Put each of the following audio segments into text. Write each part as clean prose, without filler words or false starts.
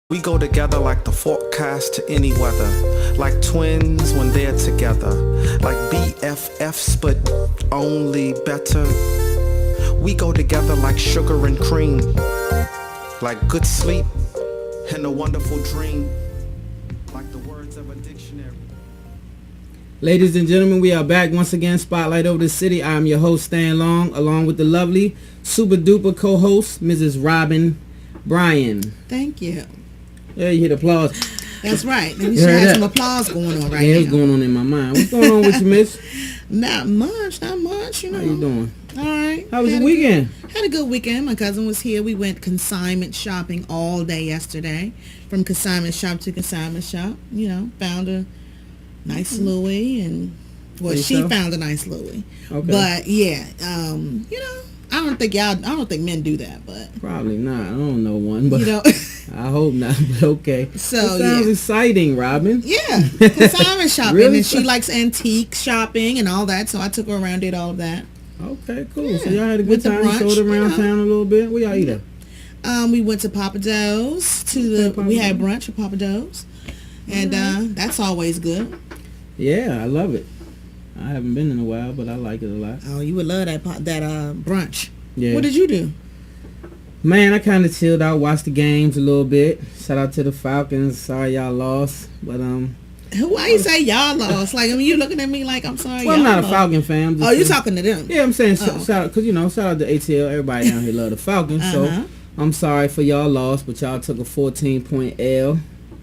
We go together like the forecast to any weather, like twins when they're together, like BFFs but only better. We go together like sugar and cream, like good sleep and a wonderful dream, like the words of a dictionary. Ladies and gentlemen, we are back once again. Spotlight over the city. I'm your host, Stan Long, along with the lovely, super duper co-host, Mrs. Robin Bryan. Thank you. Yeah, you hear the applause. That's right. We should have some applause going on right now. Yeah, it's going on in my mind. What's going on with you, miss? Not much, you know. How you doing? All right. How was your weekend? Had a good weekend. My cousin was here. We went consignment shopping all day yesterday. From consignment shop to consignment shop. You know, found a nice Louis and... Well, she found a nice Louis. Okay. But, yeah, you know, I don't think men do that, but... Probably not. I don't know one, but... You know... I hope not, but okay. So, that sounds exciting, Robin. Yeah, consignment shopping. Really? And she likes antique shopping and all that, so I took her around, did all of that. Okay, cool. Yeah. So y'all had a good time, showed around town a little bit. Where y'all eat at? We went to Papa Do's. We had brunch at Papa Do's. And that's always good. Yeah, I love it. I haven't been in a while, but I like it a lot. Oh, you would love that brunch. Yeah. What did you do? Man, I kind of chilled out, watched the games a little bit. Shout out to the Falcons. Sorry y'all lost, but Why you say y'all lost? Like, I mean, you looking at me like I'm sorry. Well, y'all I'm not lost. a Falcon fan. Oh, you talking to them? Yeah, I'm saying shout out because shout out to ATL. Everybody down here love the Falcons, so I'm sorry for y'all lost, but y'all took a 14-point L.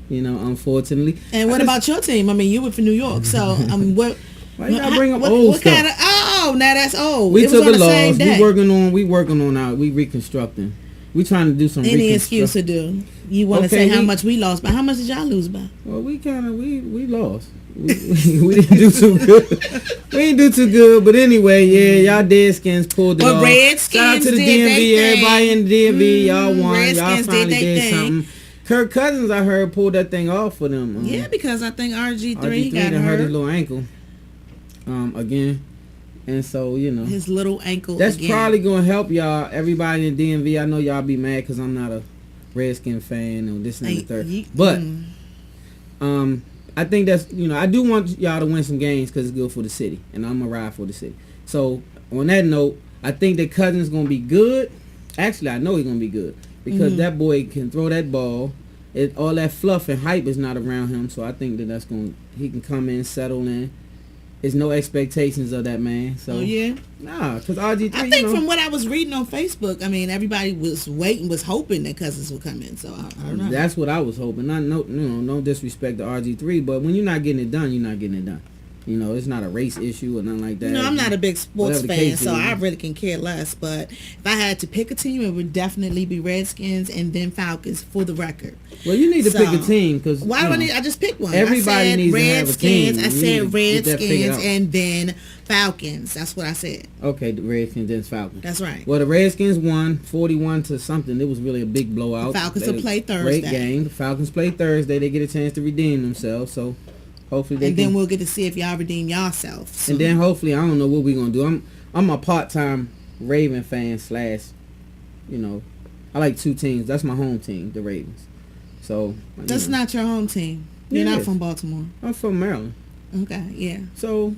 You know, unfortunately. And what about your team? I mean, you were from New York, so what? Why you gotta bring up old stuff? Kind of? Oh, now that's old. We took a loss. We working on we reconstructing. We trying to do some any excuse to do. You want to say how much we lost by? How much did y'all lose by? Well, we lost. We didn't do too good. We didn't do too good, but anyway, yeah, y'all Deadskins pulled it off. Redskins shout out to the DMV, everybody in the DMV, y'all won. Y'all finally did something. Kirk Cousins, I heard, pulled that thing off for them. Yeah, because I think RG3 got hurt his little ankle. Again. And so, you know, his little ankle. That's probably gonna help y'all. Everybody in DMV. I know y'all be mad because I'm not a Redskin fan or this and the third. But I think that's I do want y'all to win some games because it's good for the city, and I'm gonna ride for the city. So on that note, I think that Cousins gonna be good. Actually, I know he's gonna be good because that boy can throw that ball. All that fluff and hype is not around him, so I think that he can come in, settle in. There's no expectations of that man. So nah, because RG3. I think from what I was reading on Facebook, I mean everybody was hoping that Cousins would come in. So I don't know. That's what I was hoping. No disrespect to RG3, but when you're not getting it done, you're not getting it done. You know, it's not a race issue or nothing like that. No, I'm not a big sports fan, so I really can care less. But if I had to pick a team, it would definitely be Redskins and then Falcons for the record. Well, you need to pick a team because why do I need? I just picked one. Everybody needs to have a team. I said Redskins and then Falcons. That's what I said. Okay, the Redskins then Falcons. That's right. Well, the Redskins won 41 to something. It was really a big blowout. The Falcons will play Thursday. Great game. The Falcons play Thursday. They get a chance to redeem themselves. So. Hopefully then we'll get to see if y'all redeem yourself. So. And then hopefully I don't know what we're gonna do. I'm a part-time Raven fan / I like two teams. That's my home team, the Ravens. So that's not your home team. You're not from Baltimore. I'm from Maryland. Okay, yeah. So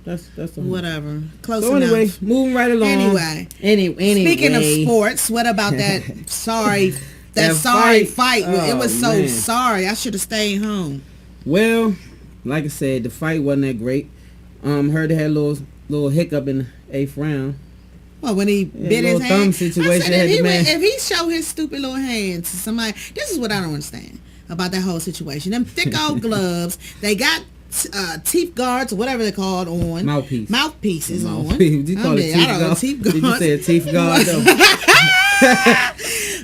that's the whatever. Close enough. So anyway, moving right along. Anyway. Speaking of sports, what about that sorry fight? Oh, it was so sorry. I should have stayed home. Well, like I said, the fight wasn't that great. Heard they had a little hiccup in the 8th round. Well, when he bit his hand. Thumb situation. If he show his stupid little hand to somebody, this is what I don't understand about that whole situation. Them thick old gloves, they got teeth guards or whatever they're called on. Mouthpieces on. Did you call it teeth guard? Did you say a teeth guard?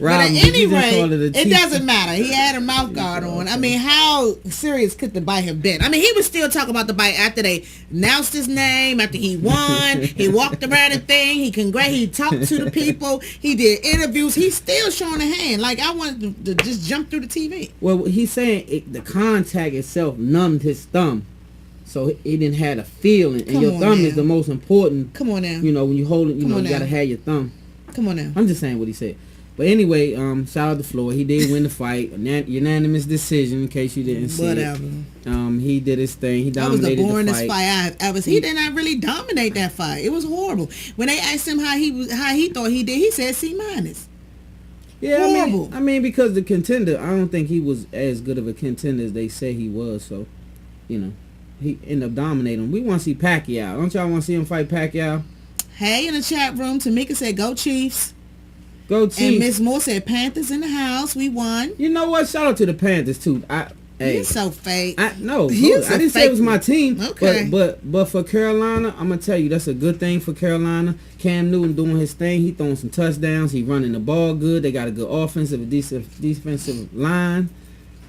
But at any rate, it doesn't matter. He had a mouth guard on. I mean, how serious could the bite have been? I mean, he was still talking about the bite after they announced his name, after he won. He walked around the thing. He talked to the people. He did interviews. He's still showing a hand. Like, I wanted to just jump through the TV. Well, he's saying the contact itself numbed his thumb. So he didn't have a feeling. And your thumb is the most important. Come on now. When you hold it, you got to have your thumb. Come on now. I'm just saying what he said. But anyway, shout out to Floyd. He did win the fight. Unanimous decision, in case you didn't see Whatever. it. He did his thing. He That was the dominated the boringest fight. fight I've ever seen. He did not really dominate that fight. It was horrible. When they asked him how he thought he did, he said C-. Yeah, Horrible. I mean, because the contender, I don't think he was as good of a contender as they say he was. So, he ended up dominating him. We want to see Pacquiao. Don't y'all want to see him fight Pacquiao? Hey, in the chat room, Tamika said, "Go Chiefs." Go And Chiefs. Miss Moore said, "Panthers in the house. We won." You know what? Shout out to the Panthers too. You're so fake. I You're so didn't say it was fake. my team. Okay. But for Carolina, I'm gonna tell you that's a good thing for Carolina. Cam Newton doing his thing. He throwing some touchdowns. He running the ball good. They got a good offensive, defensive line.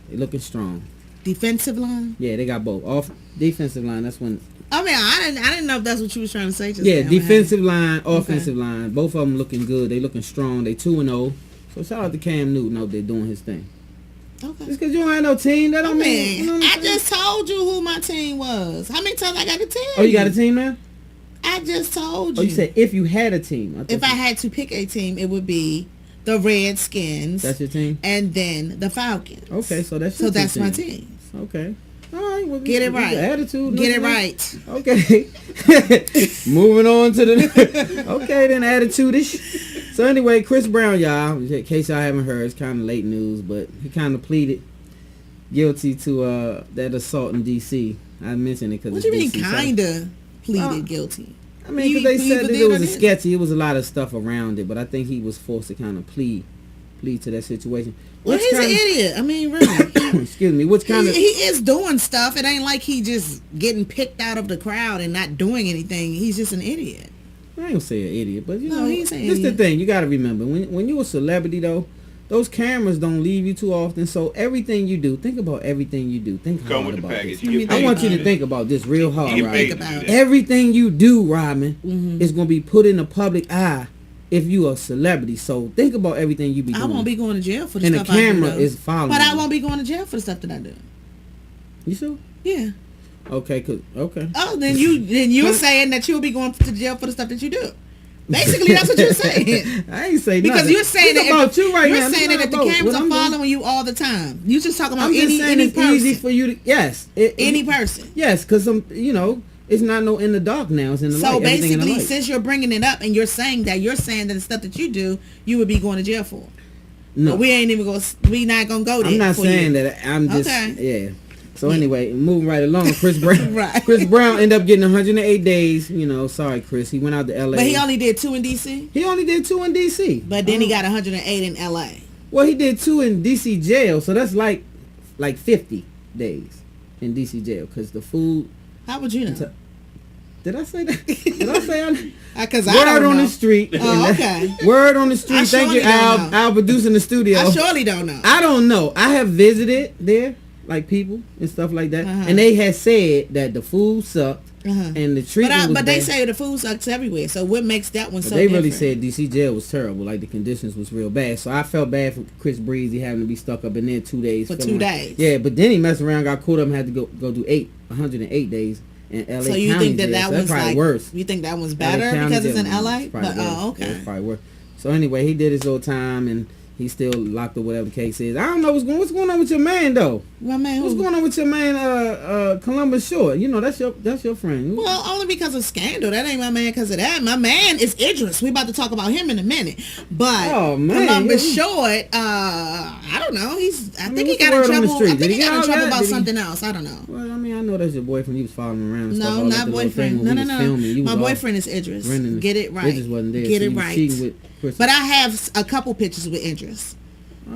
They looking strong. Defensive line. Yeah, they got both. Defensive line. That's when. I mean, I didn't know if that's what you was trying to say. Just Yeah, now. defensive line, offensive line. Both of them looking good. They looking strong. They 2-0. So shout out to Cam Newton out there doing his thing. Okay. Just because you don't have no team, that don't mean. You know what I'm I saying? just told you who my team was. How many times I got to tell you? Oh, you got a team now? I just told you. Oh, you said if you had a team. if I had to pick a team, it would be the Redskins. That's your team? And then the Falcons. Okay, so that's So your that's two my teams. team. Okay. All right. Well, Get it we right. got attitude. Get it no, no. right. Okay. Moving on to the... Okay, then attitude-ish. So anyway, Chris Brown, y'all, in case y'all haven't heard, it's kind of late news, but he kind of pleaded guilty to that assault in D.C. I mentioned it because What you mean, kinda pleaded guilty? I mean, because they said that it was a sketchy. It was a lot of stuff around it, but I think he was forced to kind of plead to that situation. Well, he's an idiot. I mean, really. Excuse me. Which kind of... He is doing stuff. It ain't like he just getting picked out of the crowd and not doing anything. He's just an idiot. I ain't gonna say an idiot, but No, he's an this is the idiot. thing. You got to remember, when you're a celebrity, though, those cameras don't leave you too often. So everything you do, think about everything you do. Think Come hard with the about package. this. You get I paid want to you do to that. think about this real hard, You get paid Robin. to do About that. Everything you do, Robin, Mm-hmm. is gonna be put in the public eye if you a celebrity. So think about everything you be I doing. won't be going to jail for the And stuff the I do. camera though. is following But I you. won't be going to jail for the stuff that I do. You sure? Yeah. Okay, okay. Oh, then you're saying that you'll be going to jail for the stuff that you do. Basically, that's what you're saying. I ain't say Because nothing. you're saying Think that about you right you're now. saying This that if the not about cameras what are I'm doing. following you all the time. You just talking about I'm just saying any it's person. easy for you to Any person. Yes, because it's not no in the dark now. It's in the So light. Everything in the basically, light. since you're bringing it up and you're saying that the stuff that you do, you would be going to jail for. No, But we not gonna go there. I'm not for saying you. that. I'm just Okay. yeah. So anyway, moving right along, Chris Brown. Right. Chris Brown ended up getting 108 days. Sorry, Chris. He went out to L.A. But he only did 2 in DC. He only did 2 in D.C. But then he got 108 in LA. Well, he did 2 in D.C. jail, so that's like 50 days in D.C. jail because the food. How would you know? Did I say that? Did I say? Because I Word don't on know. the street. Oh, okay. Word on the street. I Thank you, surely don't Al. know. Al producing the studio. I surely don't know. I don't know. I have visited there, like people and stuff like that, and they had said that the food sucked and the treatment was But they bad. say the food sucks everywhere. So what makes that one But so they different? really said DC jail was terrible. Like the conditions was real bad. So I felt bad for Chris Breezy having to be stuck up in there 2 days. For feeling 2 like- days. Yeah, but then he messed around, got caught up, and had to go do 108 days in LA. So you County think that jail. that So that's one's probably like worse. You think that one's LA better County because it's jail in was LA? probably But worse. oh, Yeah, okay. it's probably worse. So anyway, he did his little time and he's still locked up, whatever the case is. I don't know what's going on with your man though. My man, What's going on with your man, Columbus Short? That's your friend. Well, only because of scandal. That ain't my man because of that. My man is Idris. We about to talk about him in a minute. But Oh, man. Columbus Short, I don't know. I think he what's the got in word on the trouble. street? I Did think he he get got in all trouble that? about Did he- something else. I don't know. Well, I mean, I know that's your boyfriend. He was following him around and stuff. No, all not that little thing boyfriend. when No, we no, was no. filming. You My was all boyfriend is Idris. renting- Get it right. Idris wasn't there. Get so it he was right. cheating with Chris. But I have a couple pictures with Idris.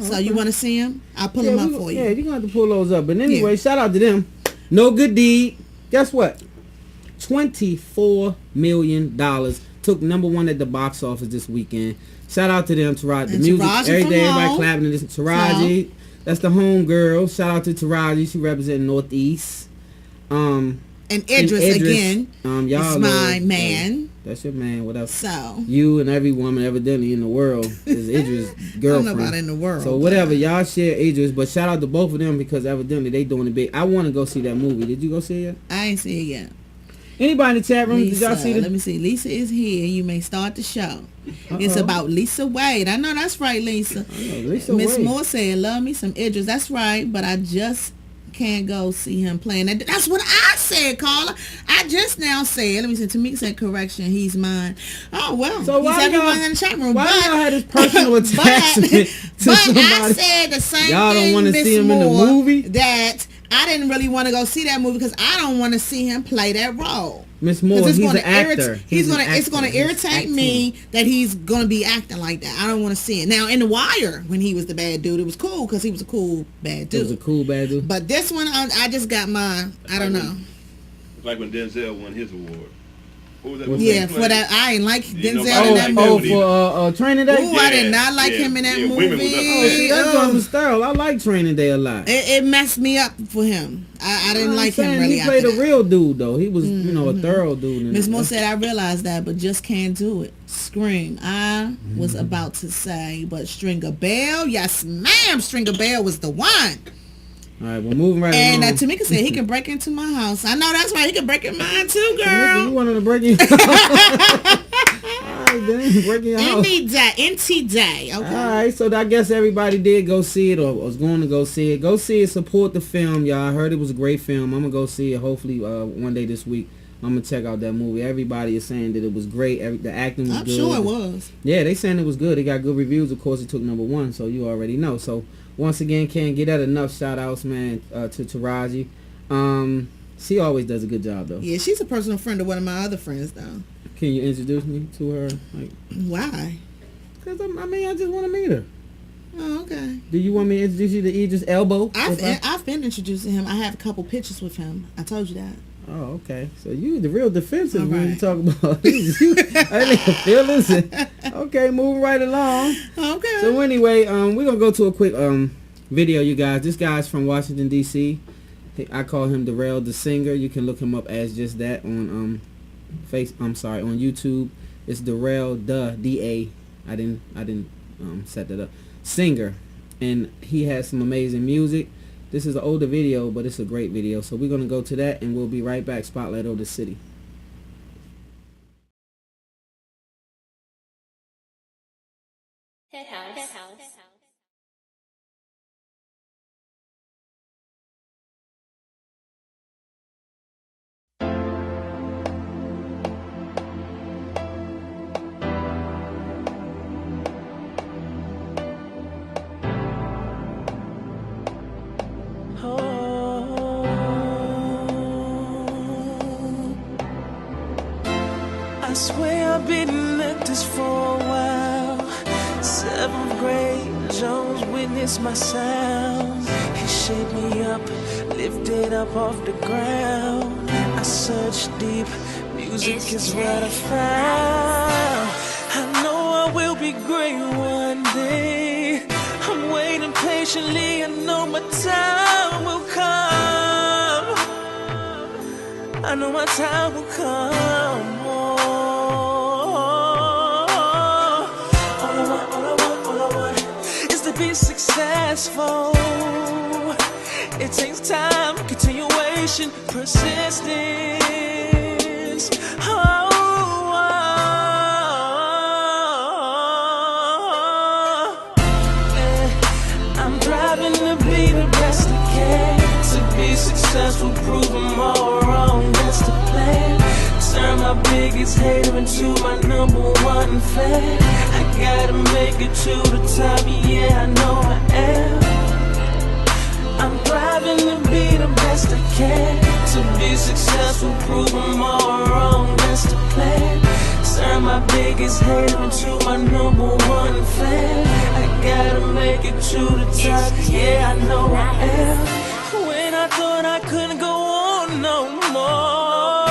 So you want to see him? I'll pull them up for you. Yeah, you're going to have to pull those up. But anyway, Yeah. shout out to them. No good deed. Guess what? $24 million. Took #1 at the box office this weekend. Shout out to them, Taraji. The And music, Taraji every from day, everybody home. clapping. This Taraji. That's the home girl. Shout out to Taraji. She representing Northeast. And Idris again y'all is my know, man. That's your man. What else? So You and every woman evidently in the world is Idris' girlfriend. I don't know about in the world. So whatever, y'all share Idris, but shout out to both of them because evidently they doing it big. I want to go see that movie. Did you go see it? I ain't see it yet. Anybody in the chat room? Lisa, Did y'all see let it? me see. Lisa is here. You may start the show. It's about Lisa Wade. I know that's right, Lisa. Miss Moore said, love me some Idris. That's right, but I just can't go see him playing. That's what I said, Carla. I just now said, let me say, Tamika said, correction, he's mine. Oh, well, so he's everyone in the chat room. Why y'all had this personal attachment to somebody? I said the same y'all thing, don't want to see him in the movie? That I didn't really want to go see that movie because I don't want to see him play that role. Miss Moore, he's an actor. It's going to irritate me that he's going to be acting like that. I don't want to see it. Now, in The Wire, when he was the bad dude, it was cool because he was a cool bad dude. It was a cool bad dude. But this one, I just got my, I don't know. It's like when Denzel won his award. Yeah, for that, I ain't like Denzel in that movie. For Training Day? Ooh, I did not like him in that movie. That's Jonathan Sterl. I like Training Day a lot. It messed me up for him. I didn't like him really. He played a real dude, though. He was, a thorough dude. Miss Moore said, I realized that, but just can't do it. Scream. I was about to say, but Stringer Bell, yes, ma'am. Stringer Bell was the one. All right, we're moving right along. And Tamika said he can break into my house. I know that's right. He can break in mine too, girl. Tamika, you want him to break in your house? All right, then, break in your house. NT Day. Okay. All right, so I guess everybody did go see it or was going to go see it. Go see it. Support the film, y'all. I heard it was a great film. I'm going to go see it hopefully one day this week. I'm going to check out that movie. Everybody is saying that it was great. The acting was good. I'm sure it was. Yeah, they saying it was good. They got good reviews. Of course, it took #1, so you already know. So, once again, can't get that enough shout-outs, man, to Taraji. She always does a good job, though. Yeah, she's a personal friend of one of my other friends, though. Can you introduce me to her? Why? Because, I just want to meet her. Oh, okay. Do you want me to introduce you to Idris Elba? I've been introducing him. I have a couple pictures with him. I told you that. Oh, okay. So you the real defensive when right. you talk about feelings. Okay, moving right along. Okay. So anyway, we're gonna go to a quick video, you guys. This guy's from Washington D.C. I call him Darrell the Singer. You can look him up as just that on on YouTube. It's Darrell D-A. I didn't set that up. Singer, and he has some amazing music. This is an older video, but it's a great video. So we're going to go to that, and we'll be right back. Spotlight over the city. Head house. I swear I've been at this for a while. 7th grade, Jones witnessed my sound. He shaped me up, lifted up off the ground. I searched deep, music is what I found. I know I will be great one day. I'm waiting patiently, I know my time will come. I know my time will come. Be successful. It takes time, continuation, persistence. I'm driving to be the best I can. To be successful, prove them all wrong. That's the plan. Turn my biggest hater into my #1 fan. I gotta make it to the top, yeah, I know I am. I'm driving to be the best I can. To be successful, prove them all wrong, that's the plan. Turn my biggest hater into my #1 fan. I gotta make it to the top, yeah, I know I am. When I thought I couldn't go on no more,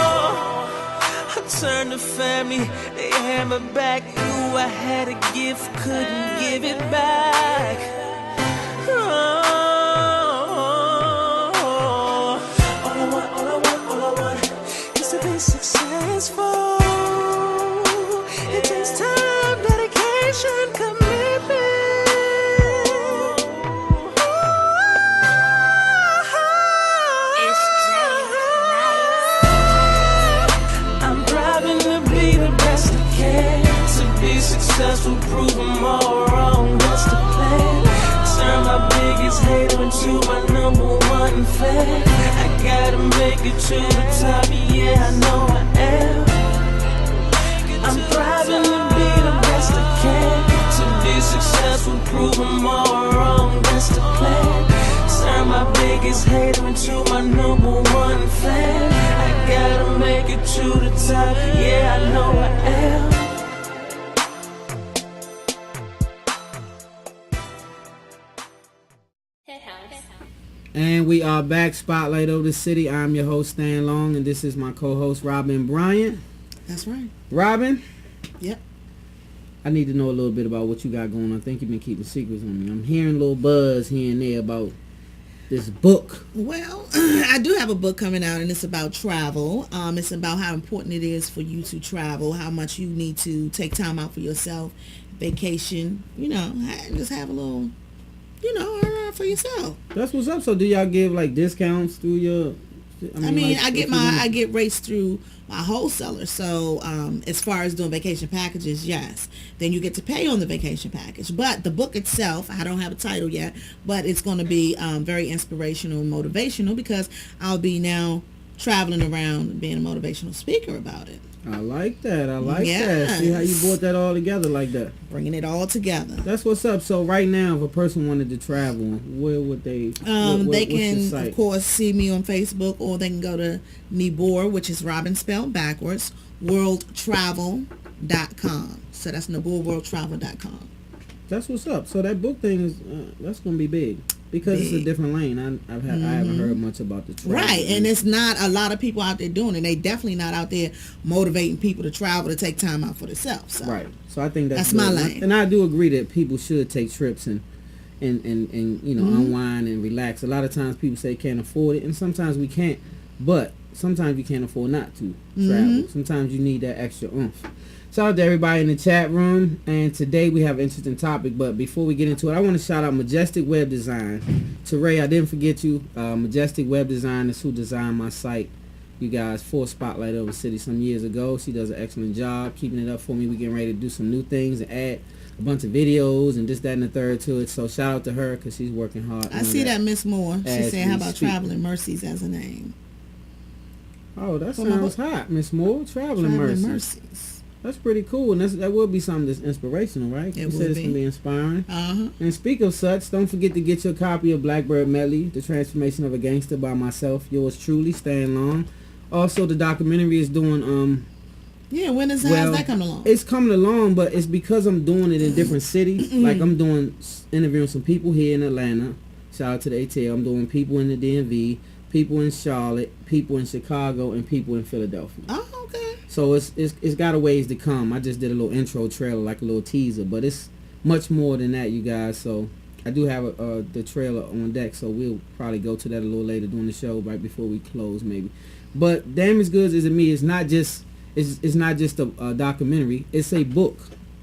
I turned to family, they had my back. Knew I had a gift, couldn't give it back. All I want is to be successful. It takes time, dedication, commitment. I'm driving to be the best I can. To be successful, into my #1 fan. I gotta make it to the top, yeah, I know I am. I'm striving to be the best I can. To be successful, prove them all wrong, that's the plan. Turn my biggest hater into my #1 fan. I gotta make it to the top, yeah, I know I am. Head House. And we are back, Spotlight Over the City. I'm your host, Stan Long, and this is my co-host, Robin Bryant. That's right. Robin, Yep. I need to know a little bit about what you got going on. I think you've been keeping secrets on me. I'm hearing a little buzz here and there about this book. Well, I do have a book coming out, and it's about travel. It's about how important it is for you to travel, how much you need to take time out for yourself, vacation, and just have a little, for yourself. That's what's up. So do y'all give like discounts through your... I get rates through my wholesaler. So as far as doing vacation packages, yes. Then you get to pay on the vacation package. But the book itself, I don't have a title yet, but it's going to be very inspirational and motivational because I'll be now traveling around and being a motivational speaker about it. I like that. that. Yes. See how you brought that all together like that. Bringing it all together. That's what's up. So right now, if a person wanted to travel, where would they? They what's your can, site? of course, see me on Facebook, or they can go to Nibor, which is Robin spelled backwards, worldtravel.com. So that's NiborWorldTravel.com. That's what's up. So that book thing is that's gonna be big because it's a different lane. I haven't heard much about the travel. Right, and it's not a lot of people out there doing it. They definitely not out there motivating people to travel to take time out for themselves. So. Right. So I think that's my good. lane. And I do agree that people should take trips and unwind and relax. A lot of times people say can't afford it, and sometimes we can't. But sometimes you can't afford not to travel. Sometimes you need that extra oomph. Shout out to everybody in the chat room, and today we have an interesting topic, but before we get into it, I want to shout out Majestic Web Design. To Ray, I didn't forget you. Majestic Web Design is who designed my site, you guys, for Spotlight Over the City some years ago. She does an excellent job keeping it up for me. We're getting ready to do some new things and add a bunch of videos and this, that, and the third to it, so shout out to her because she's working hard. I see that, Miss Moore. She as said, we how about speak. Traveling Mercies as a name? Oh, that For my sounds book. hot, Miss Moore. Traveling Mercies. That's pretty cool, and that will be something that's inspirational, right? It You will said it's be. going to be inspiring. Uh-huh. And speak of such, don't forget to get your copy of Blackbird Medley, The Transformation of a Gangster by myself, yours truly, Stan Long. Also, the documentary is doing... Yeah, how's that coming along? It's coming along, but it's because I'm doing it in different cities. Like I'm interviewing some people here in Atlanta. Shout out to the ATL. I'm doing people in the DMV, people in Charlotte, people in Chicago, and people in Philadelphia. Oh, okay. So it's got a ways to come. I just did a little intro trailer, like a little teaser, but it's much more than that, you guys. So I do have the trailer on deck, so we'll probably go to that a little later during the show, right before we close, maybe. But Damaged Goods Isn't Me. It's not just a documentary. It's a book,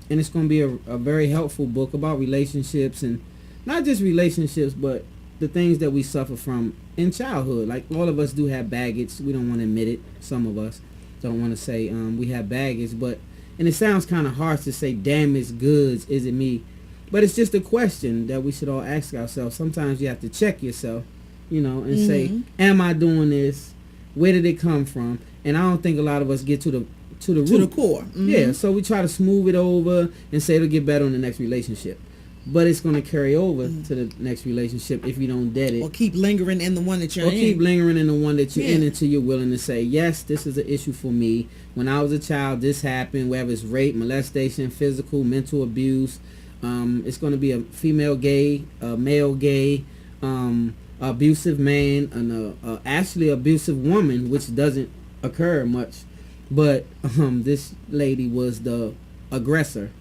and it's going to be a very helpful book about relationships, and not just relationships, but the things that we suffer from in childhood. Like all of us do have baggage. We don't want to admit it. Some of us don't want to say we have baggage, and it sounds kind of harsh to say damaged goods isn't me, but it's just a question that we should all ask ourselves. Sometimes you have to check yourself, and say, am I doing this? Where did it come from? And I don't think a lot of us get to the root. To the core. Yeah, so we try to smooth it over and say it'll get better in the next relationship. But it's going to carry over to the next relationship if you don't dead it. Or keep lingering in the one that you're in. Or keep lingering in the one that you're in until you're willing to say, yes, this is an issue for me. When I was a child, this happened, whether it's rape, molestation, physical, mental abuse. It's going to be a female gay, a male gay, abusive man, and actually abusive woman, which doesn't occur much. But this lady was the aggressor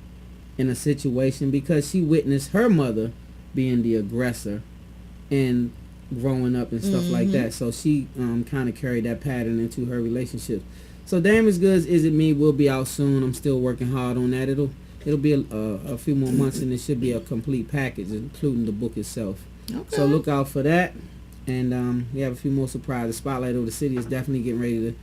in a situation because she witnessed her mother being the aggressor and growing up and stuff like that. So she kind of carried that pattern into her relationship. So Damaged Goods Isn't Me will be out soon. I'm still working hard on that. It'll be a few more months, and it should be a complete package, including the book itself. Okay. So look out for that. And we have a few more surprises. Spotlight Over the City is definitely getting ready to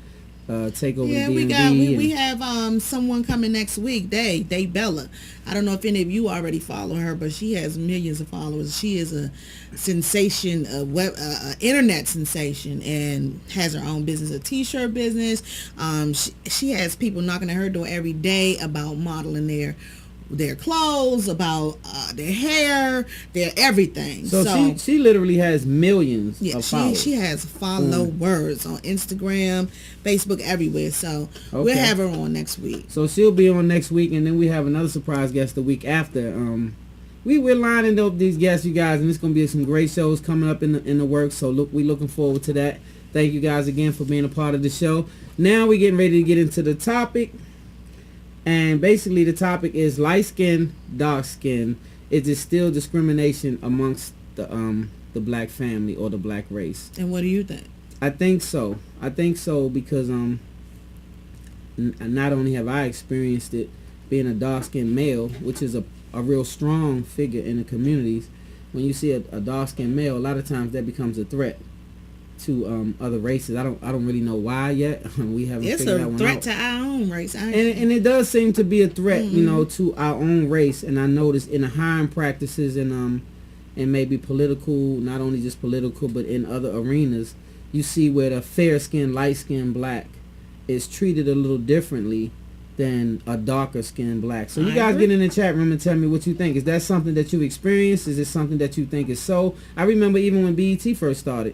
take over Yeah, the we DMV. got we have someone coming next week. Day Bella. I don't know if any of you already follow her, but she has millions of followers. She is a sensation, internet sensation, and has her own business, a t-shirt business. She has people knocking at her door every day about modeling their clothes, about their hair, their everything. So she literally has millions of followers. She has followers on Instagram, Facebook, everywhere. So we'll have her on next week. So she'll be on next week, and then we have another surprise guest the week after. We're lining up these guests, you guys, and it's gonna be some great shows coming up in the works. So we're looking forward to that. Thank you guys again for being a part of the show. Now we're getting ready to get into the topic. And basically the topic is light skin, dark skin. Is it still discrimination amongst the black family or the black race? And what do you think? I think so. Because not only have I experienced it being a dark skinned male, which is a real strong figure in the communities. When you see a dark skinned male, a lot of times that becomes a threat to other races. I don't really know why yet. We haven't figured that one out. It's a threat to our own race. And it does seem to be a threat, to our own race. And I noticed in the hiring practices and maybe political, not only just political, but in other arenas, you see where the fair skinned, light skinned black is treated a little differently than a darker skinned black. So you guys get in the chat room and tell me what you think. Is that something that you experienced? Is it something that you think is so? I remember even when BET first started,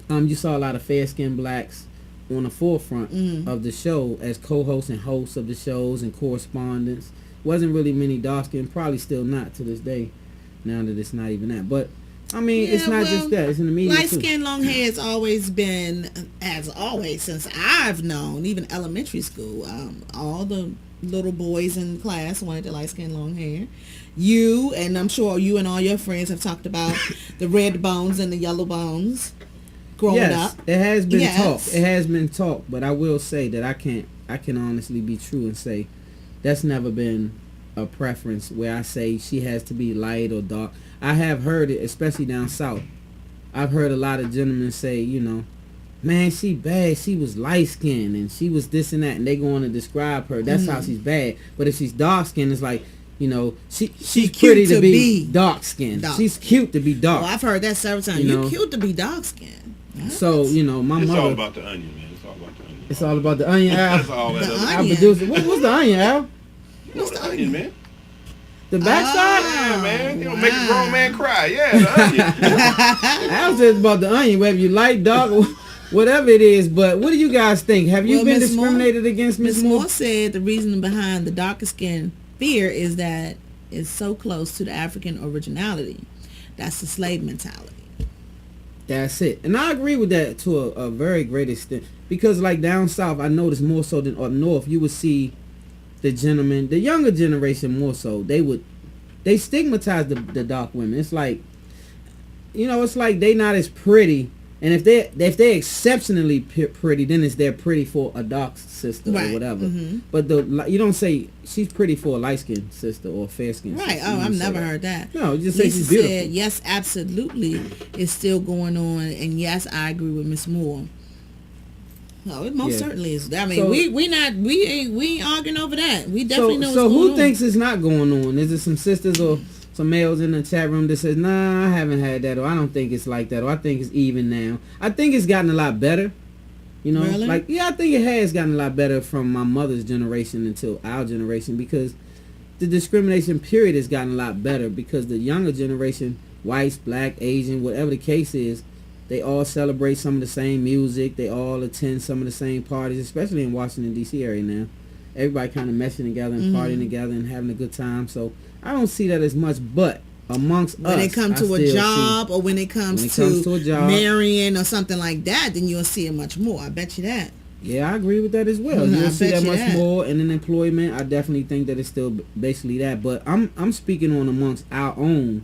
you saw a lot of fair-skinned blacks on the forefront of the show as co-hosts and hosts of the shows and correspondents. Wasn't really many dark-skinned, probably still not to this day, now that it's not even that. But, I mean, it's not just that. It's in the media, light skin, long hair has always been, since I've known, even elementary school, all the little boys in class wanted the light skin, long hair. You, and I'm sure you and all your friends have talked about the red bones and the yellow bones. Yes, it has been talked. It has been talked, but I will say that I can honestly be true and say that's never been a preference where I say she has to be light or dark. I have heard it, especially down south. I've heard a lot of gentlemen say, man, she bad. She was light skinned and she was this and that, and they go on to describe her. That's how she's bad. But if she's dark skinned, it's like, she's pretty to be dark skinned. She's cute to be dark. Well, I've heard that several times. You're cute to be dark skinned. So, my mother... It's all about the onion, man. It's all about the onion. It's all about the onion, Al. That's all that is. Our producer. What's the onion, Al? What's the onion, man? The backside? Yeah, man. You don't make a grown man cry. Yeah, the onion. Al says about the onion, whether you like, dark, or whatever it is. But what do you guys think? Have you been discriminated against, Ms. Moore? Ms. Moore said the reason behind the darker skin fear is that it's so close to the African originality. That's the slave mentality. That's it. And I agree with that to a very great extent. Because like down south, I noticed more so than up north, you would see the gentlemen, the younger generation more so, they stigmatize the dark women. It's like, it's like they not as pretty. And if they're exceptionally pretty, then it's they're pretty for a dark sister or whatever. But you don't say she's pretty for a light-skinned sister or a fair-skinned sister. Right. Oh, I've never heard that. No, you just say she's beautiful. Said, yes, absolutely, it's still going on. And yes, I agree with Miss Moore. No, it most certainly is. I mean, we ain't arguing over that. We definitely know what's going on. So who thinks it's not going on? Is it some sisters or some males in the chat room that says, nah, I haven't had that, or I don't think it's like that, or I think it's even now? I think it's gotten a lot better. Really? I think it has gotten a lot better from my mother's generation until our generation, because the discrimination period has gotten a lot better, because the younger generation, whites, black, Asian, whatever the case is, they all celebrate some of the same music. They all attend some of the same parties, especially in Washington, D.C. area now. Everybody kind of meshing together and partying together and having a good time. So I don't see that as much, but amongst us, when it comes to a job or when it comes to marrying or something like that, then you'll see it much more. I bet you that. Yeah, I agree with that as well. You'll see that much more. And in employment, I definitely think that it's still basically that. But I'm speaking on amongst our own,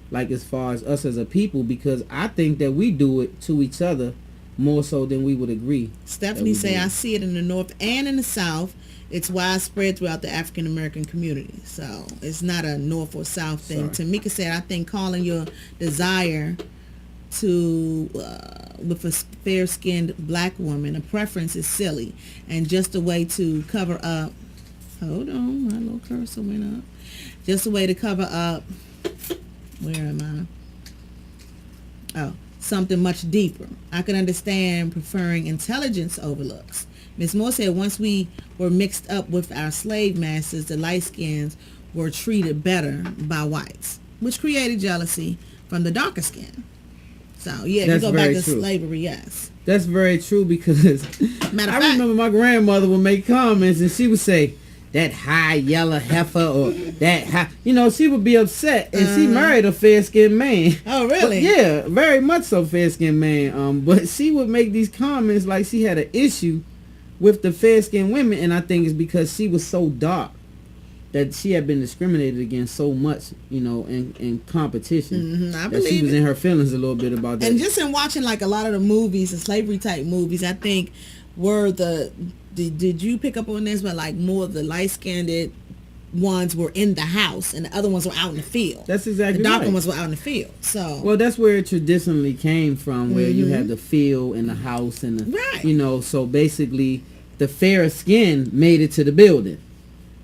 like as far as us as a people, because I think that we do it to each other more so than we would agree. Stephanie say, I see it in the North and in the South. It's widespread throughout the African American community. So it's not a North or South thing. Tamika said, I think calling your desire to with a fair-skinned black woman. A preference is silly and just a way to cover up. Hold on, my little cursor went up. Just a way to cover up. Where am I? Oh, something much deeper. I can understand preferring intelligence over looks. Ms. Moore said once we were mixed up with our slave masters, the light skins were treated better by whites, which created jealousy from the darker skin. So, yeah, if you go back to slavery, yes. That's very true because Matter I of fact, remember my grandmother would make comments and she would say, that high yellow heifer or that high, she would be upset and she married a fair-skinned man. Oh, really? But yeah, very much so fair-skinned man. But she would make these comments like she had an issue with the fair-skinned women, and I think it's because she was so dark that she had been discriminated against so much, in competition. I that she was in her feelings a little bit about that. And just in watching like a lot of the movies, the slavery type movies, I think were did you pick up on this? But like more of the light-skinned ones were in the house and the other ones were out in the field. That's exactly the darker right. ones were out in the field. So well, that's where it traditionally came from, where you had the field and the house and the, right. So basically the fair skin made it to the building.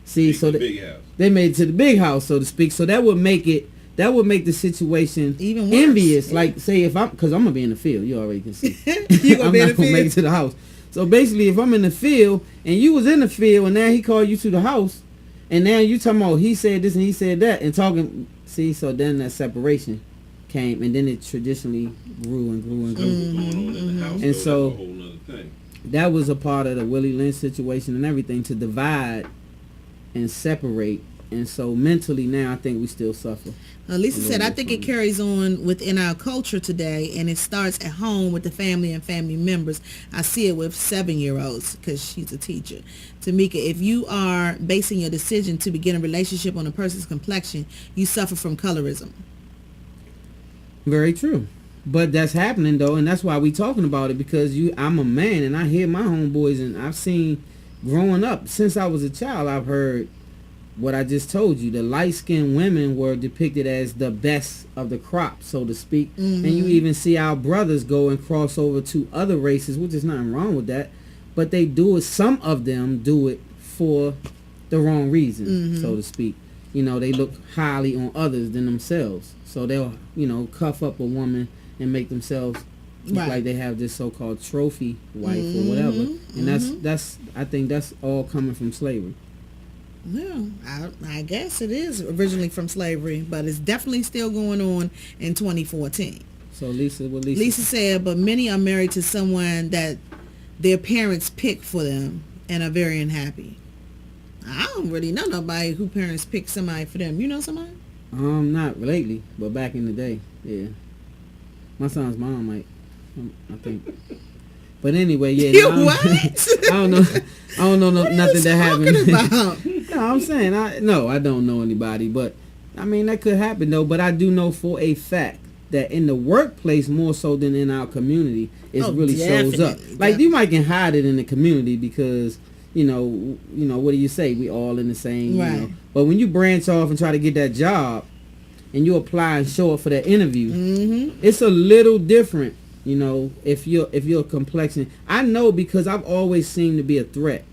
See, so big house. They made it to the big house, so to speak. So that would make the situation even worse. Envious. Yeah. Like say because I'm gonna be in the field, you already can see. You gonna I'm be in not the gonna field? make it to the house. So basically, if I'm in the field and you was in the field and now he called you to the house, and now you talking about he said this and he said that and talking, see, so then that separation came and then it traditionally grew and grew and grew. Going on in the house, And though, so that's a whole nother thing. that was a part of the Willie Lynch situation and everything, to divide and separate. And so mentally now I think we still suffer. Lisa said, I think it carries on within our culture today, and it starts at home with the family and family members. I see it with 7-year-olds because she's a teacher. Tamika, if you are basing your decision to begin a relationship on a person's complexion, you suffer from colorism. Very true. But that's happening though, and that's why we talking about it, because I'm a man and I hear my homeboys, and I've seen growing up since I was a child, I've heard what I just told you. The light-skinned women were depicted as the best of the crop, so to speak. And you even see our brothers go and cross over to other races, which is nothing wrong with that. But they do it, some of them do it for the wrong reason, so to speak. They look highly on others than themselves. So they'll, cuff up a woman and make themselves look like they have this so-called trophy wife or whatever. And that's I think that's all coming from slavery. Well, I guess it is originally from slavery, but it's definitely still going on in 2014. So Lisa said, but many are married to someone that their parents pick for them and are very unhappy. I don't really know nobody who parents pick somebody for them. You know somebody? Not lately, but back in the day, yeah. My son's mom might, I think. But anyway, yeah. You what? I don't know nothing that happened. About? No, I'm saying I don't know anybody, but I mean that could happen though. But I do know for a fact that in the workplace more so than in our community, it really shows up. Like you might can hide it in the community because you know what do you say? We all in the same. Right. But when you branch off and try to get that job, and you apply and show up for that interview, it's a little different. If you're complexion, I know because I've always seemed to be a threat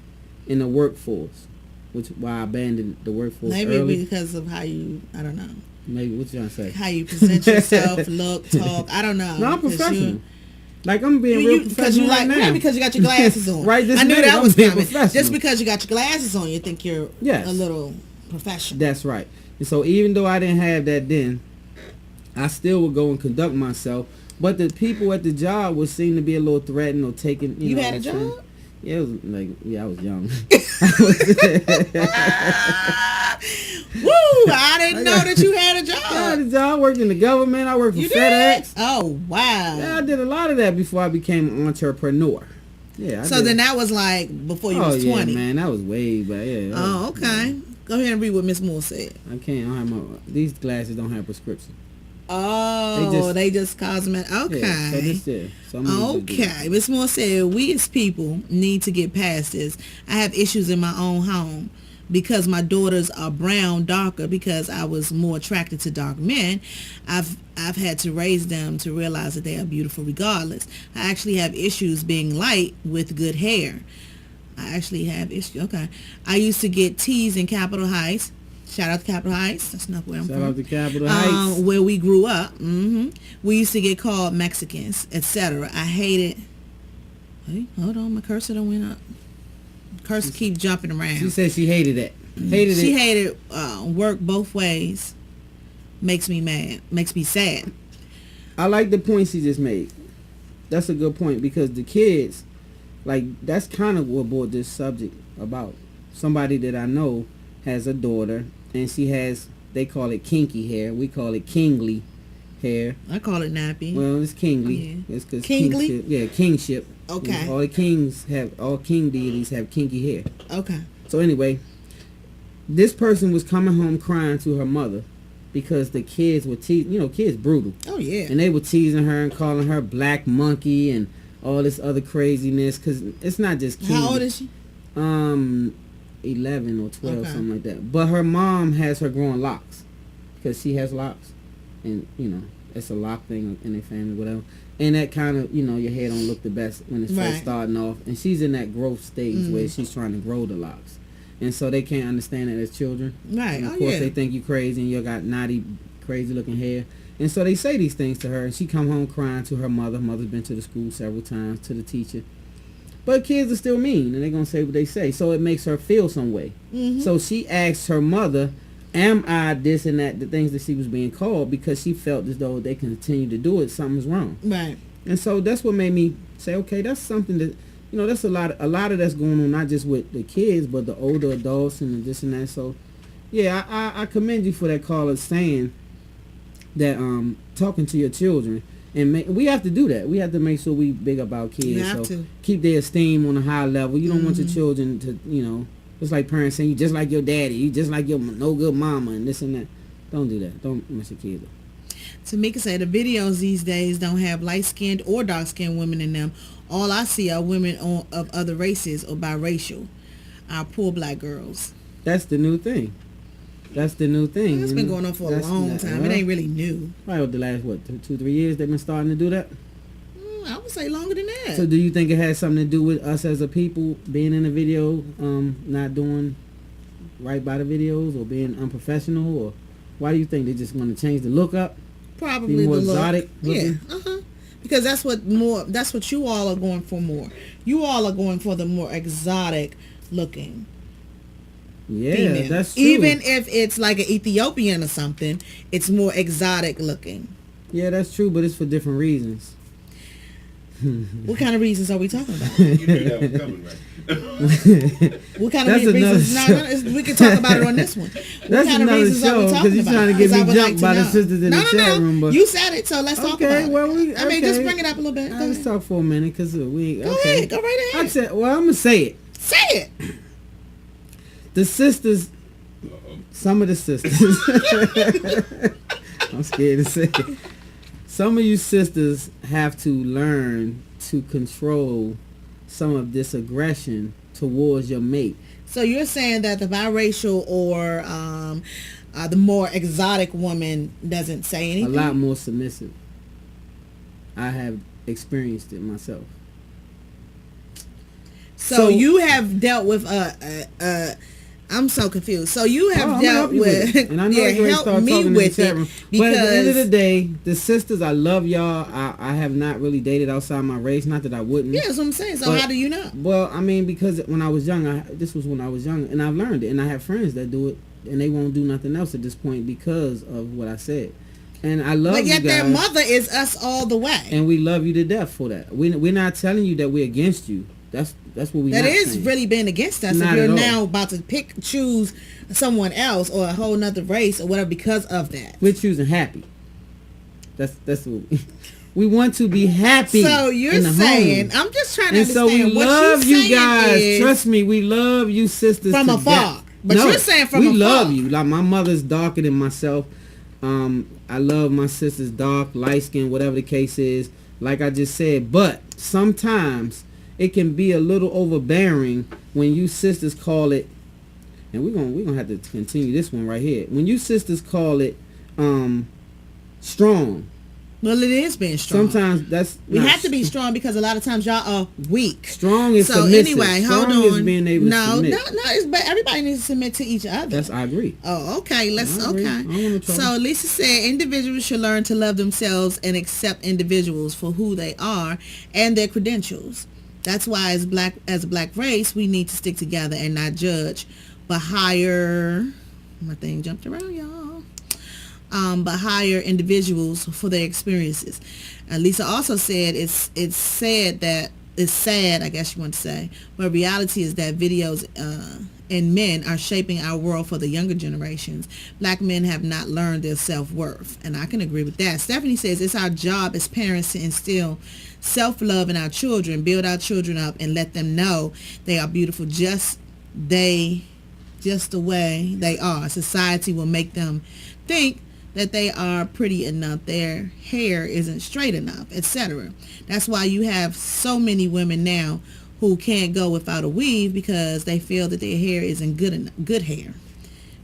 in the workforce, which why I abandoned the workforce Maybe early. because of how you, I don't know. Maybe what you trying to say? How you present yourself, look, talk. I don't know. No, I'm professional. Like I'm being real professional right now. Because you got your glasses on. Right this I knew minute, that I'm was being coming. professional. Just because you got your glasses on, you think you're a little professional. That's right. And so even though I didn't have that then, I still would go and conduct myself. But the people at the job would seem to be a little threatened or taking. You had a job? Yeah, it was like I was young. Woo! I didn't know that you had a job. I had a job. I worked in the government. I worked for FedEx. Oh wow! Yeah, I did a lot of that before I became an entrepreneur. Yeah. So then that was like before you was 20. Yeah, man, that was way back. Yeah. Oh, okay. Go ahead and read what Miss Moore said. I can't. I don't have these glasses don't have prescription. Oh, they just cosmetic. Okay. Yeah, so this there. So okay. Miss Moore said, we as people need to get past this. I have issues in my own home. because my daughters are brown, darker, because I was more attracted to dark men, I've had to raise them to realize that they are beautiful regardless. I actually have issues being light with good hair. I actually have issues. Okay. I used to get teased in Capitol Heights. Shout out to Capitol Heights. That's not where I'm from. Shout out to Capitol Heights. Where we grew up. We used to get called Mexicans, etc. I hated... Hey, hold on. My cursor done went up. Cursor keep jumping around. She said she hated that. She hated work both ways. Makes me mad. Makes me sad. I like the point she just made. That's a good point, because the kids, like, that's kind of what brought this subject about. Somebody that I know has a daughter, and she has, they call it kinky hair. We call it kingly hair. I call it nappy. Well, it's kingly. Yeah. It's 'cause Kingly? kingship. Yeah, kingship. Okay. All king deities have kinky hair. Okay. So anyway, this person was coming home crying to her mother because the kids were teasing. You know, kids brutal. Oh, yeah. And they were teasing her and calling her black monkey and all this other craziness, because it's not just kids. How old is she? 11 or 12, Okay. something like that. But her mom has her growing locks because she has locks, and you know it's a lock thing in their family, whatever. And that kind of, you know, your hair don't look the best when it's Right. first starting off. And she's in that growth stage where she's trying to grow the locks, and so they can't understand it as children. Right. And of Oh, course yeah. they think you crazy and you got naughty, crazy looking hair. And so they say these things to her, and she come home crying to her mother. Mother's been to the school several times, to the teacher. But kids are still mean, and they're going to say what they say. So it makes her feel some way. So she asked her mother, am I this and that, the things that she was being called, because she felt as though they continue to do it, something's wrong. Right. And so that's what made me say, okay, that's something that, you know, that's a lot of that's going on, not just with the kids, but the older adults and this and that. So, yeah, I commend you for that caller saying that talking to your children, and we have to do that. We have to make sure we big up our kids. You have so to. keep their esteem on a high level. You don't want your children to, you know, it's like parents saying you just like your daddy, you just like your no good mama, and this and that. Don't do that. Don't mess your kids up. Tamika said the videos these days don't have light-skinned or dark-skinned women in them. All I see are women of other races or biracial. Our poor black girls. That's the new thing. That's the new thing. It's been going on for a long time. It ain't really new. Probably the last, 2-3 years they've been starting to do that? I would say longer than that. So do you think it has something to do with us as a people being in the video, not doing right by the videos, or being unprofessional, or why do you think they just want to change the look up? Probably Be more the look. exotic Yeah. looking? Because that's what you all are going for more. You all are going for the more exotic looking. Yeah, Female. that's true. Even if it's like an Ethiopian or something, it's more exotic looking. Yeah, that's true, but it's for different reasons. What kind of reasons are we talking about? You knew that was coming, right? What kind of That's reasons? another We can talk about it on this one. What That's kind of another reasons are show, we 'cause talking you're about? trying to get 'Cause I me would jumped like to by the know. sisters in the chat room, but- You said it, so let's talk about it. well, I mean, just okay. bring it up a little bit. Go Let's ahead. talk for a minute, because we... Go okay. ahead. Go right ahead. I said, well, I'm going to say it. Say it. The sisters, some of the sisters, I'm scared to say it. Some of you sisters have to learn to control some of this aggression towards your mate. So you're saying that the biracial or the more exotic woman doesn't say A anything? lot more submissive. I have experienced it myself. So you have dealt with I'm so confused. So you have I'm gonna dealt help you with it. And I know you're going to help start me talking with in the it chat room. But at the end of the because day, the sisters, I love y'all. I have not really dated outside my race. Not that I wouldn't. yeah, that's what I'm saying. So But- how do you know? Well, I mean, because when I was young, this was when I was young, and I've learned it. And I have friends that do it, and they won't do nothing else at this point because of what I said. And I love But yet you guys. their mother is us all the way. And we love you to death for that. We're not telling you that we're against you. That's what we. That not is saying. really being against us. Not If you're at all. now about to choose someone else or a whole nother race or whatever because of that. We're choosing happy. That's what we want to be happy. So you're in the saying, home. I'm just trying to And so understand we what love she's you saying guys. is Trust me, we love you sisters from to afar. death. But you're saying from we afar. love you. Like my mother's darker than myself. I love my sisters dark, light skin, whatever the case is. Like I just said, but sometimes it can be a little overbearing when you sisters call it and we're gonna have to continue this one right here. When you sisters call it strong, well, it is being strong. sometimes that's we not have to be strong because a lot of times y'all are weak. strong is So submissive. anyway, strong hold on. is being able to submit. But everybody needs to submit to each other. That's, I agree. Oh, okay. I agree. I don't wanna So trouble. Lisa said individuals should learn to love themselves and accept individuals for who they are and their credentials. That's why as a black race, we need to stick together and not judge, but hire. My thing jumped around, y'all. But hire individuals for their experiences. Lisa also said it's sad, I guess you want to say, but reality is that videos and men are shaping our world for the younger generations. Black men have not learned their self-worth, and I can agree with that. Stephanie says it's our job as parents to instill self-love in our children, build our children up, and let them know they are beautiful just the way they are. Society will make them think that they are pretty enough, their hair isn't straight enough, etc. That's why you have so many women now who can't go without a weave because they feel that their hair isn't good hair.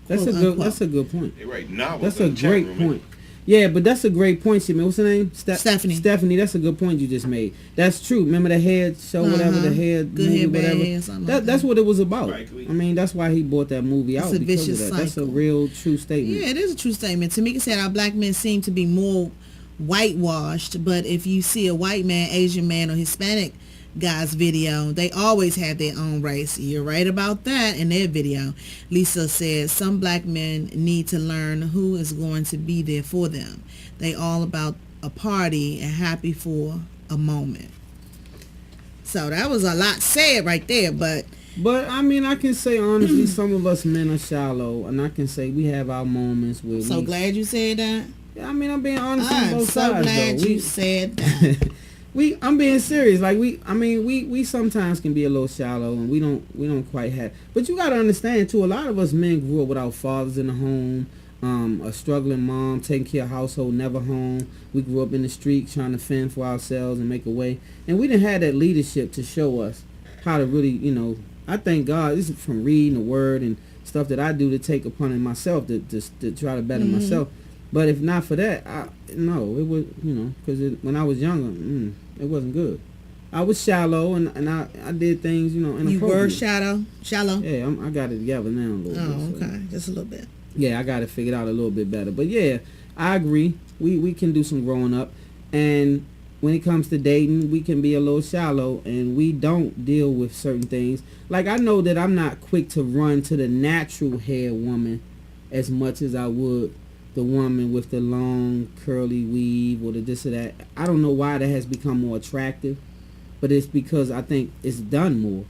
That's Quote, a good. unquote. That's a good point. They write novels. That's a in the chat great room, point. Yeah, but that's a great point, Shimmy. What's her name? Stephanie. Stephanie, that's a good point you just made. That's true. Remember the head show, whatever, the head Good movie, Hair, Bad whatever. Hair, something like That's that. what it was about. Spike Lee. I mean, that's why he bought that movie It's out a because of vicious that. That's a cycle. real true statement. Yeah, it is a true statement. Tamika said our black men seem to be more whitewashed, but if you see a white man, Asian man, or Hispanic guy's video, they always have their own race. You're right about that in their video. Lisa says some black men need to learn who is going to be there for them. They all about a party and happy for a moment. So that was a lot said right there, but I mean, I can say honestly, some of us men are shallow, and I can say we have our moments where so glad you said that. Yeah, I mean, I'm being honest on I'm both so sides, glad though. you said that. I'm being serious. Like we sometimes can be a little shallow, and we don't quite have. But you gotta understand too. A lot of us men grew up without fathers in the home. A struggling mom taking care of household, never home. We grew up in the street trying to fend for ourselves and make a way, and we didn't have that leadership to show us how to really, I thank God. This is from reading the word and stuff that I do to take upon it myself to try to better myself. But if not for that, it was, because when I was younger, it wasn't good. I was shallow and I did things, inappropriate. You were shallow? Yeah, I got it together now a little bit. Oh, So. okay. Just a little bit. Yeah, I got it figured out a little bit better. But yeah, I agree. We can do some growing up. And when it comes to dating, we can be a little shallow and we don't deal with certain things. Like I know that I'm not quick to run to the natural hair woman as much as I would the woman with the long curly weave or the this or that. I don't know why that has become more attractive, but it's because I think it's done more.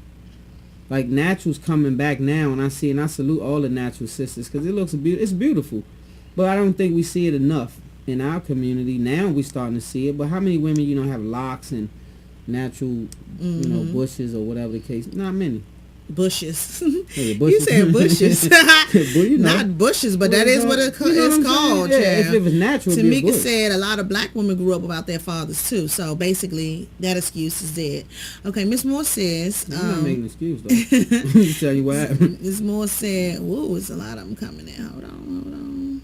Like natural's coming back now, and I salute all the natural sisters because it looks it's beautiful, but I don't think we see it enough in our community. Now we starting to see it, but how many women have locks and natural bushes or whatever the case? Not many. Bushes. Hey, You said bushes. Well, Not bushes, but that is what it's called. Yeah, Yeah. if it was natural, it'd be a Tamika bush. said a lot of black women grew up without their fathers too. So basically, that excuse is dead. Okay, Miss Moore says. I'm not making an excuse though. I'm just telling you what happened. Miss Moore said, "Whoa, it's a lot of them coming in. Hold on.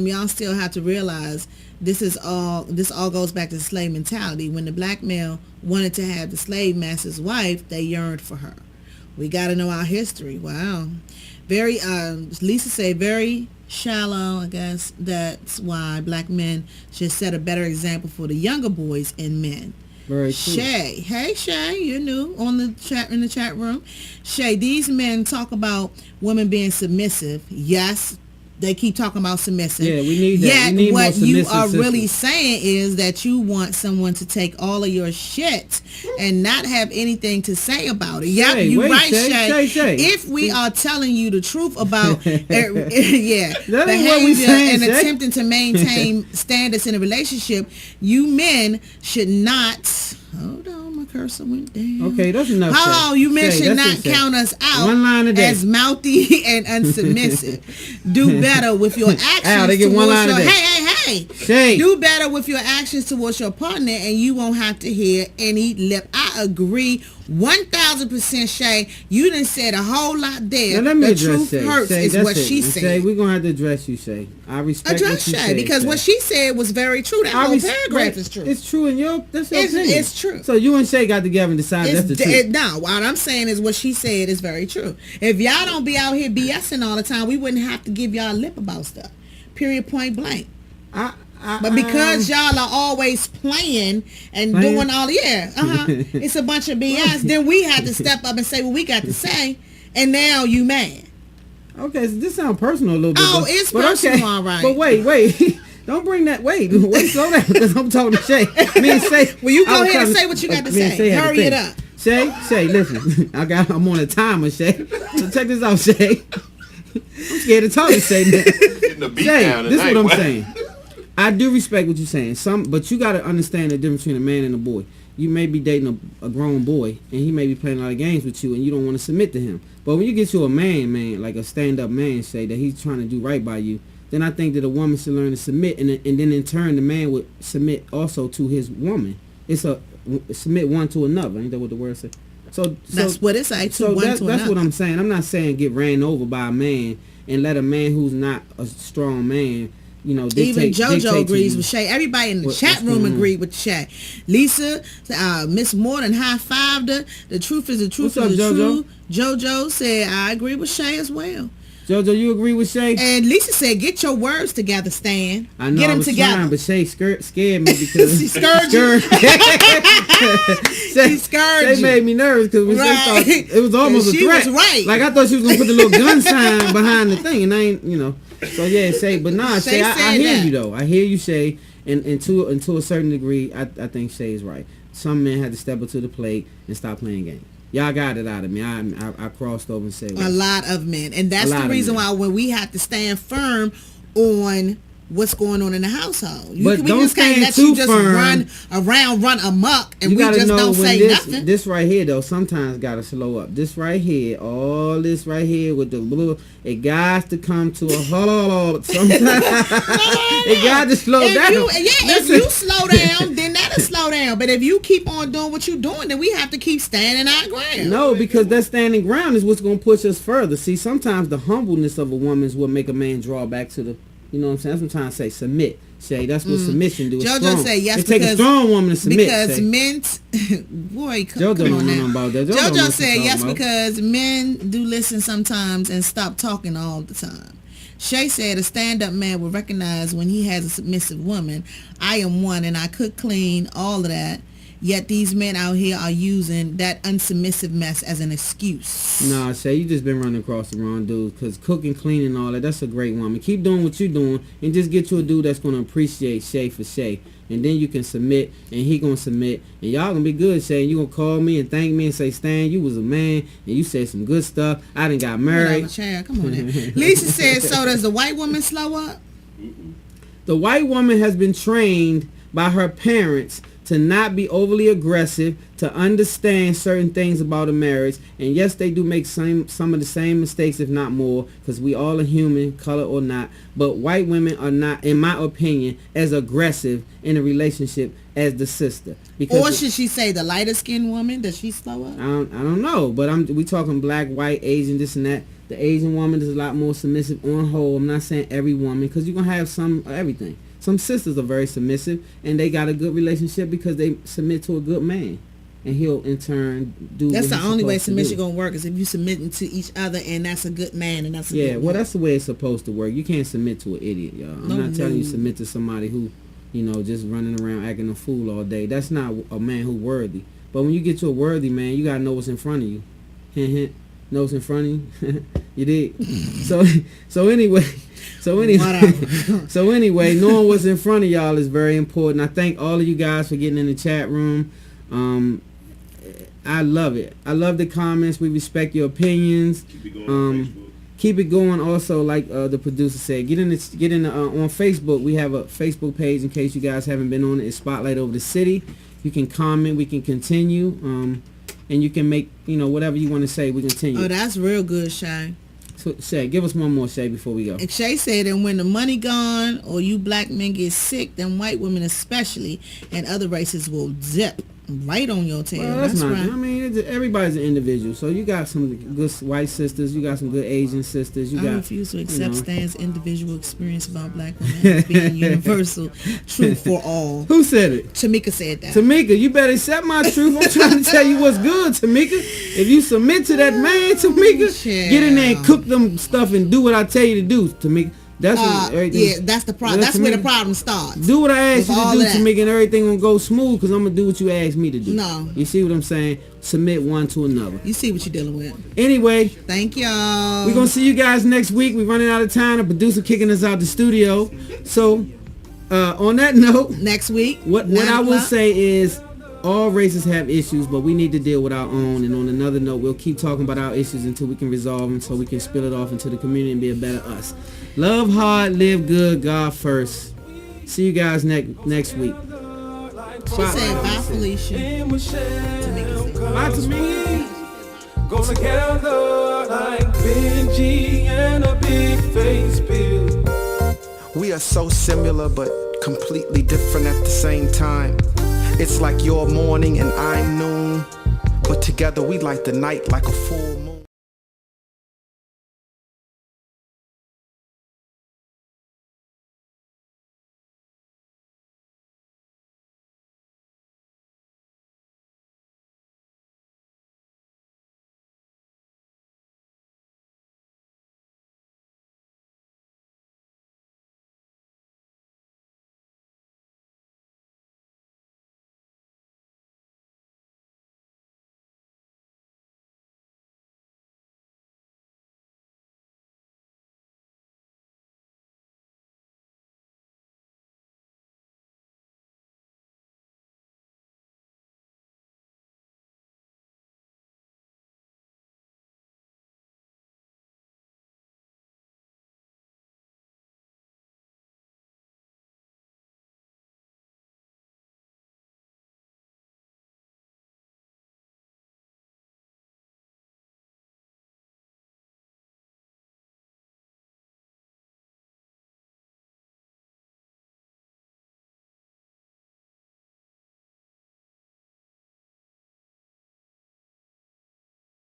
Y'all still have to realize this all goes back to the slave mentality. When the black male wanted to have the slave master's wife, they yearned for her. We got to know our history. Wow. Very, Lisa said, very shallow. I guess that's why black men should set a better example for the younger boys and men. Very true. Shay. Hey, Shay, you're new on the chat in the chat room. Shay, these men talk about women being submissive. Yes, they keep talking about submissive. Yeah, we need that. Yet We need more what you submissive are really sisters. saying is that you want someone to take all of your shit and not have anything to say about it. Yep, Shay, you wait, right, Shay. If we are telling you the truth about That ain't what we behavior saying, and Shay. attempting to maintain standards in a relationship, you men should not. Hold on, my cursor went down. Okay, that's enough. How Shay. you men Shay, should that's not it, Shay. count us out One line a day. as mouthy and unsubmissive. Do better with your actions. Al, they get one towards line a your, day. Hey. Shay. Do better with your actions towards your partner, and you won't have to hear any lip. agree 1,000%, Shay. You done said a whole lot there. Now let me the address truth Shay. hurts Shay, is that's what it. she And said. Shay, we're gonna have to address you, Shay. I respect Address what you Shay said, because Shay. what she said was very true. That whole paragraph is true. It's true in that's your opinion. It's true. So you and Shay got together and decided that's the truth. No, what I'm saying is what she said is very true. If y'all don't be out here BSing all the time, we wouldn't have to give y'all lip about stuff. Period, point blank. But because y'all are always playing and doing all, it's a bunch of BS, then we had to step up and say what we got to say, and now you mad. Okay, so this sounds personal a little bit. Oh, it's personal, okay. all right. But wait. Don't bring that. Wait, slow down, because I'm talking to Shay. Me and Shay. Well, you go ahead and say what you got to say. Hurry it up. Shay, listen. I'm on a timer, Shay. So check this out, Shay. I'm scared to talk to Shay now. Shay, this is what I'm saying. I do respect what you're saying. But you got to understand the difference between a man and a boy. You may be dating a grown boy, and he may be playing a lot of games with you, and you don't want to submit to him. But when you get to a man, like a stand-up man, say that he's trying to do right by you, then I think that a woman should learn to submit, and then in turn the man would submit also to his woman. It's a submit one to another. Ain't that what the word says? So that's what it's like. That's what I'm saying. I'm not saying get ran over by a man and let a man who's not a strong man, even JoJo agrees with Shay. Everybody in the chat room agreed with Shay. Lisa, Miss Morton high-fived her. The truth is the truth is the truth. JoJo said, I agree with Shay as well. JoJo, you agree with Shay? And Lisa said, get your words together, Stan. I know, get them I was together. trying, but Shay scared me because... She scared you. She scared you. Shay made me nervous because when Shay thought it was almost a threat. She was right. Like, I thought she was going to put the little gun sign behind the thing, and I ain't, So, yeah, Shay, but nah, Shay, I hear you, though. I hear you, Shay, and to a certain degree, I think Shay is right. Some men had to step up to the plate and stop playing games. Y'all got it out of me. I crossed over and said a lot of men, and that's the reason why when we have to stand firm on what's going on in the household. But we don't just can't let too you just firm. run amok, and you we just know don't say nothing. This right here, though, sometimes got to slow up. This right here, all this right here with the blue, it got to come to a halt. Sometimes it got to slow down. If you slow down, then that'll slow down. But if you keep on doing what you're doing, then we have to keep standing our ground. No, because that standing ground is what's going to push us further. See, sometimes the humbleness of a woman is what make a man draw back to the... You know what I'm saying? That's what I'm trying to say. Submit. Shay, that's what submission do. JoJo say yes. It takes a strong woman to submit. Because Shay. men, boy, come JoJo on now. About that. JoJo said yes because men do listen sometimes and stop talking all the time. Shay said a stand-up man will recognize when he has a submissive woman. I am one, and I cook, clean, all of that. Yet these men out here are using that unsubmissive mess as an excuse. Nah, Shay, you just been running across the wrong dude. Because cooking, cleaning, all that, that's a great woman. Keep doing what you're doing and just get you a dude that's going to appreciate Shay for Shay. And then you can submit, and he going to submit. And y'all going to be good, Shay. You going to call me and thank me and say, Stan, you was a man, and you said some good stuff. I done got married. Come on now. Lisa said, so does the white woman slow up? The white woman has been trained by her parents to not be overly aggressive, to understand certain things about a marriage. And yes, they do make some of the same mistakes, if not more, because we all are human, color or not. But white women are not, in my opinion, as aggressive in a relationship as the sister. Or should she say the lighter skinned woman? Does she slow up? I don't know, but we talking black, white, Asian, this and that. The Asian woman is a lot more submissive on whole. I'm not saying every woman, because you're going to have some everything. Some sisters are very submissive, and they got a good relationship because they submit to a good man, and he'll in turn do. That's the only way submission gonna work is if you submitting to each other, and that's a good man, and that's a good well, that's the way it's supposed to work. You can't submit to an idiot, y'all. I'm not telling you submit to somebody who, just running around acting a fool all day. That's not a man who's worthy. But when you get to a worthy man, you gotta know what's in front of you. Hint, hint. Know what's in front of you. You did. So anyway. So anyway, knowing what's in front of y'all is very important. I thank all of you guys for getting in the chat room. I love it. I love the comments. We respect your opinions. Keep it going on Facebook. Keep it going. Also, like the producer said, get in on Facebook. We have a Facebook page in case you guys haven't been on it. It's Spotlight Over the City. You can comment. We can continue. And you can make whatever you want to say. We continue. Oh, that's real good, Shay. So, Shay, give us one more, Shay, before we go. And Shay said, and when the money gone or you black men get sick, then white women especially and other races will zip. right on your tail. Well, that's not. right. I mean, everybody's an individual. So you got some good white sisters. You got some good Asian sisters. You I got. refuse to accept know. Stan's individual experience about black women as being universal truth for all. Who said it? Tamika said that. Tamika, you better accept my truth. I'm trying to tell you what's good, Tamika. If you submit to that man, Tamika, get in there and cook them stuff and do what I tell you to do, Tamika. That's yeah, that's the problem. That's where the problem starts. Do what I asked you to do, that. Tamika, and everything gonna go smooth because I'm gonna do what you asked me to do. No. You see what I'm saying? Submit one to another. You see what you're dealing with. Anyway, thank y'all. We're gonna see you guys next week. We're running out of time. The producer kicking us out the studio. So on that note, next week, what I will say is all races have issues, but we need to deal with our own. And on another note, we'll keep talking about our issues until we can resolve them so we can spill it off into the community and be a better us. Love hard, live good, God first. See you guys next week. She said bye, Felicia. Bye to me. Go together like Benji and a big face bill. We are so similar but completely different at the same time. It's like you're morning and I'm noon, but together we light the night like a full moon.